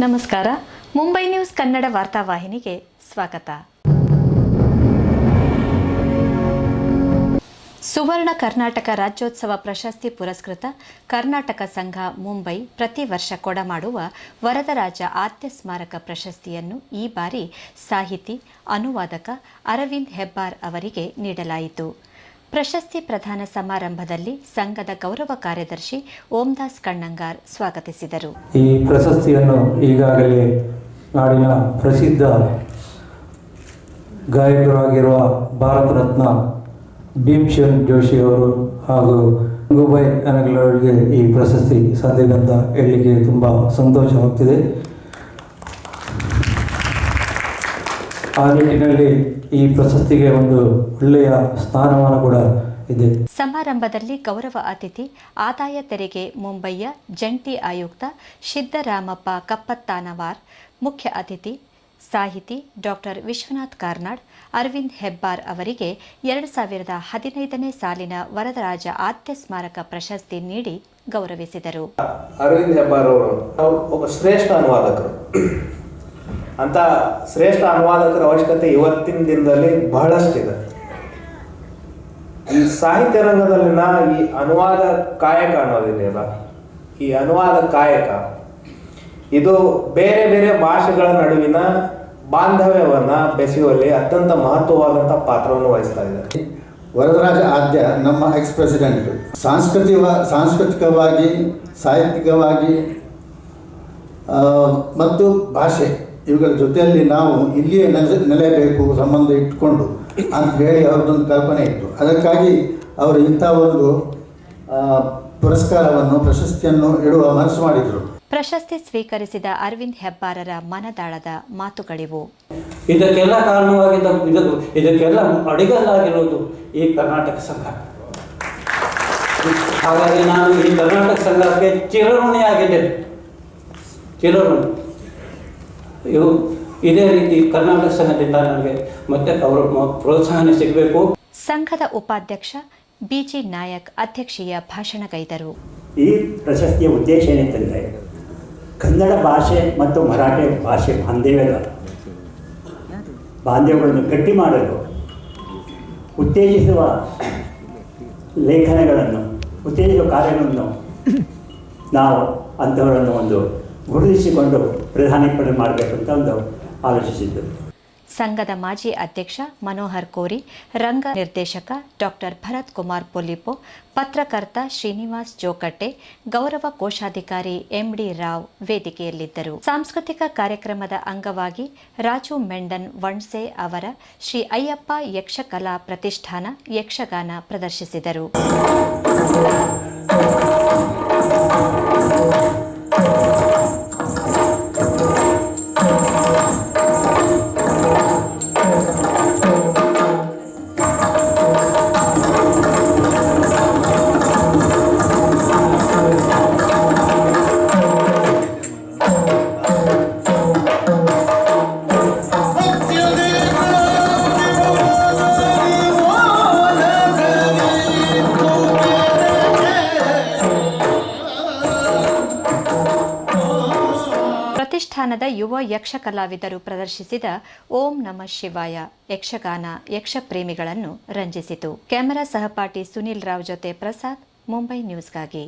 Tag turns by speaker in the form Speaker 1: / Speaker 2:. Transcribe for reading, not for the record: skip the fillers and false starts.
Speaker 1: ನಮಸ್ಕಾರ. ಮುಂಬೈ ನ್ಯೂಸ್ ಕನ್ನಡ ವಾರ್ತಾವಾಹಿನಿಗೆ ಸ್ವಾಗತ. ಸುವರ್ಣ ಕರ್ನಾಟಕ ರಾಜ್ಯೋತ್ಸವ ಪ್ರಶಸ್ತಿ ಪುರಸ್ಕೃತ ಕರ್ನಾಟಕ ಸಂಘ ಮುಂಬೈ ಪ್ರತಿ ವರ್ಷ ಕೊಡಮಾಡುವ ವರದರಾಜ ಆದ್ಯ ಸ್ಮಾರಕ ಪ್ರಶಸ್ತಿಯನ್ನು ಈ ಬಾರಿ ಸಾಹಿತಿ, ಅನುವಾದಕ ಅರವಿಂದ್ ಹೆಬ್ಬಾರ್ ಅವರಿಗೆ ನೀಡಲಾಯಿತು. ಪ್ರಶಸ್ತಿ ಪ್ರದಾನ ಸಮಾರಂಭದಲ್ಲಿ ಸಂಘದ ಗೌರವ ಕಾರ್ಯದರ್ಶಿ ಓಂದಾಸ್ ಕಣ್ಣಂಗಾರ್ ಸ್ವಾಗತಿಸಿದರು.
Speaker 2: ಈ ಪ್ರಶಸ್ತಿಯನ್ನು ಈಗಾಗಲೇ ನಾಡಿನ ಪ್ರಸಿದ್ಧ ಗಾಯಕರಾಗಿರುವ ಭಾರತ ರತ್ನ ಭೀಮ್ಸೇನ್ ಜೋಶಿ ಅವರು ಹಾಗೂ ಗಂಗೂಬಾಯಿ ಅನಗಲವರಿಗೆ ಈ ಪ್ರಶಸ್ತಿ ಸಂದಿದೆ ಅಂತ ಹೇಳಲಿಕ್ಕೆ ತುಂಬ ಸಂತೋಷವಾಗ್ತಿದೆ. ಆ ನಿಟ್ಟಿನಲ್ಲಿ ಈ ಪ್ರಶಸ್ತಿಗೆ ಒಂದು ಒಳ್ಳೆಯ ಸ್ಥಾನಮಾನ ಕೂಡ ಇದೆ.
Speaker 1: ಸಮಾರಂಭದಲ್ಲಿ ಗೌರವ ಅತಿಥಿ ಆದಾಯ ತೆರಿಗೆ ಮುಂಬಯಿಯ ಜಂಟಿ ಆಯುಕ್ತ ಸಿದ್ದರಾಮಪ್ಪ ಕಪ್ಪತ್ತಾನವಾರ್, ಮುಖ್ಯ ಅತಿಥಿ ಸಾಹಿತಿ ಡಾಕ್ಟರ್ ವಿಶ್ವನಾಥ್ ಕಾರ್ನಾಡ್, ಅರವಿಂದ್ ಹೆಬ್ಬಾರ್ ಅವರಿಗೆ 2015ನೇ ಸಾಲಿನ ವರದರಾಜ ಆದ್ಯ ಸ್ಮಾರಕ ಪ್ರಶಸ್ತಿ ನೀಡಿ ಗೌರವಿಸಿದರು.
Speaker 3: ಅರವಿಂದ್ ಹೆಬ್ಬಾರ್ ಅವರು ಒಬ್ಬ ಶ್ರೇಷ್ಠ ಅನುವಾದಕರು. ಅಂತ ಶ್ರೇಷ್ಠ ಅನುವಾದಕರ ಅವಶ್ಯಕತೆ ಇವತ್ತಿನ ದಿನದಲ್ಲಿ ಬಹಳಷ್ಟಿದೆ. ಈ ಸಾಹಿತ್ಯ ರಂಗದಲ್ಲಿನ ಈ ಅನುವಾದ ಕಾಯಕ ಅನ್ನೋದಿದೆಯಲ್ಲ, ಈ ಅನುವಾದ ಕಾಯಕ ಇದು ಬೇರೆ ಬೇರೆ ಭಾಷೆಗಳ ನಡುವಿನ ಬಾಂಧವ್ಯವನ್ನ ಬೆಸೆಯುವಲ್ಲಿ ಅತ್ಯಂತ ಮಹತ್ವವಾದಂಥ ಪಾತ್ರವನ್ನು ವಹಿಸ್ತಾ ಇದೆ.
Speaker 4: ವರದರಾಜ ಆದ್ಯ ನಮ್ಮ ಎಕ್ಸ್ ಪ್ರೆಸಿಡೆಂಟ್ ಸಾಂಸ್ಕೃತಿಕವಾಗಿ, ಸಾಹಿತ್ಯಿಕವಾಗಿ ಮತ್ತು ಭಾಷೆ ಇವುಗಳ ಜೊತೆಯಲ್ಲಿ ನಾವು ಇಲ್ಲಿಯೇ ನೆಲೆಯಬೇಕು, ಸಂಬಂಧ ಇಟ್ಕೊಂಡು ಅಂತ ಹೇಳಿ ಅವ್ರದ್ದೊಂದು ಕಲ್ಪನೆ ಇತ್ತು. ಅದಕ್ಕಾಗಿ ಅವರು ಇಂಥ ಒಂದು ಪ್ರಶಸ್ತಿಯನ್ನು ಇಡುವ ಮನಸ್ಸು ಮಾಡಿದರು.
Speaker 1: ಪ್ರಶಸ್ತಿ ಸ್ವೀಕರಿಸಿದ ಅರವಿಂದ್ ಹೆಬ್ಬಾರರ ಮನದಾಳದ ಮಾತುಗಳಿವು.
Speaker 5: ಇದಕ್ಕೆಲ್ಲ ಇದಕ್ಕೆಲ್ಲ ಅಡಿಗಲ್ಲಾಗಿರೋದು ಈ ಕರ್ನಾಟಕ ಸಂಘ. ಹಾಗಾಗಿ ನಾನು ಈ ಕರ್ನಾಟಕ ಸಂಘಕ್ಕೆ ಚಿರಋಣಿಯಾಗಿದ್ದೇನೆ. ಇದೇ ರೀತಿ ಕರ್ನಾಟಕ ಸಂಘದಿಂದ ನನಗೆ ಮತ್ತೆ ಅವರ ಪ್ರೋತ್ಸಾಹನೆ ಸಿಗಬೇಕು.
Speaker 1: ಸಂಘದ ಉಪಾಧ್ಯಕ್ಷ ಬಿಜಿ ನಾಯಕ್ ಅಧ್ಯಕ್ಷೀಯ ಭಾಷಣಗೈದರು.
Speaker 6: ಈ ಪ್ರಶಸ್ತಿಯ ಉದ್ದೇಶ ಏನೆಂದರೆ ಕನ್ನಡ ಭಾಷೆ ಮತ್ತು ಮರಾಠಿ ಭಾಷೆ ಬಾಂಧವ್ಯಗಳನ್ನು ಗಟ್ಟಿ ಮಾಡಲು ಉತ್ತೇಜಿಸುವ ಲೇಖನಗಳನ್ನು, ಉತ್ತೇಜಿಸುವ ಕಾರ್ಯಗಳನ್ನು ನಾವು ಅಂಥವರನ್ನು ಒಂದು ಗುರುತಿಸಿಕೊಂಡು ಪ್ರಧಾನೀಕರಣ ಮಾಡಬೇಕು ಅಂತ ಒಂದು ಆಲೋಚಿಸಿದ್ದು.
Speaker 1: ಸಂಘದ ಮಾಜಿ ಅಧ್ಯಕ್ಷ ಮನೋಹರ್ ಕೋರಿ, ರಂಗ ನಿರ್ದೇಶಕ ಡಾಕ್ಟರ್ ಭರತ್ ಕುಮಾರ್ ಪೊಲಿಪೋ, ಪತ್ರಕರ್ತ ಶ್ರೀನಿವಾಸ್ ಜೋಕಟ್ಟೆ, ಗೌರವ ಕೋಶಾಧಿಕಾರಿ ಎಂಡಿ ರಾವ್ ವೇದಿಕೆಯಲ್ಲಿದ್ದರು. ಸಾಂಸ್ಕೃತಿಕ ಕಾರ್ಯಕ್ರಮದ ಅಂಗವಾಗಿ ರಾಜು ಮೆಂಡನ್ ವಣ್ಸೆ ಅವರ ಶ್ರೀ ಅಯ್ಯಪ್ಪ ಯಕ್ಷಕಲಾ ಪ್ರತಿಷ್ಠಾನ ಯಕ್ಷಗಾನ ಪ್ರದರ್ಶಿಸಿದರು. ಪ್ರತಿಷ್ಠಾನದ ಯುವ ಯಕ್ಷ ಕಲಾವಿದರು ಪ್ರದರ್ಶಿಸಿದ ಓಂ ನಮಃ ಶಿವಾಯ ಯಕ್ಷಗಾನ ಯಕ್ಷಪ್ರೇಮಿಗಳನ್ನು ರಂಜಿಸಿತು. ಕ್ಯಾಮೆರಾ ಸಹಪಾಠಿ ಸುನಿಲ್ ರಾವ್ ಜೊತೆ ಪ್ರಸಾದ್, ಮುಂಬೈ ನ್ಯೂಸ್ಗಾಗಿ.